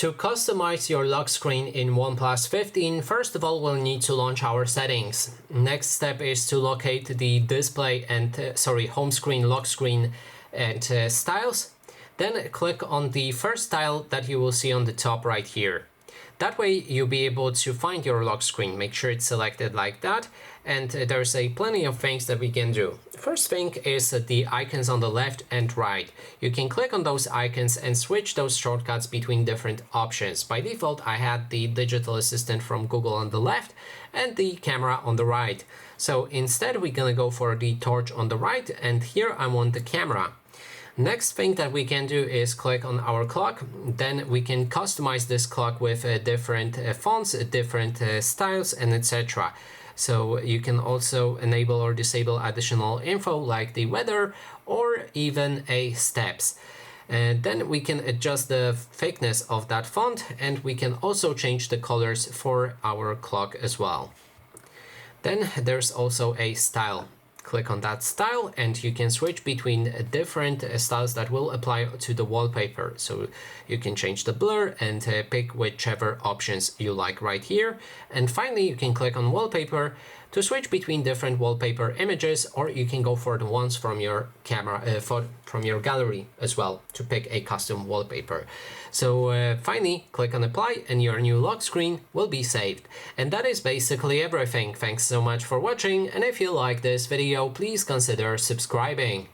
To customize your lock screen in OnePlus 15, first of all, we'll need to launch our settings. Next step is to locate the display and home screen, lock screen and styles. Then click on the first style that you will see on the top right here. That way you'll be able to find your lock screen. Make sure it's selected like that, and there's plenty of things that we can do. First thing is the icons on the left and right. You can click on those icons and switch those shortcuts between different options. By default, I had the digital assistant from Google on the left and the camera on the right. So instead we're gonna go for the torch on the right, and here I want the camera. Next thing that we can do is click on our clock. Then we can customize this clock with different fonts, different styles, and etc. So you can also enable or disable additional info like the weather or even steps. And then we can adjust the thickness of that font, and we can also change the colors for our clock as well. Then there's also a style. Click on that style and you can switch between different styles that will apply to the wallpaper. So you can change the blur and pick whichever options you like right here. And finally, you can click on wallpaper to switch between different wallpaper images, or you can go for the ones from your camera, from your gallery as well, to pick a custom wallpaper. So finally, click on apply and your new lock screen will be saved. And that is basically everything. Thanks so much for watching, and if you like this video, please consider subscribing.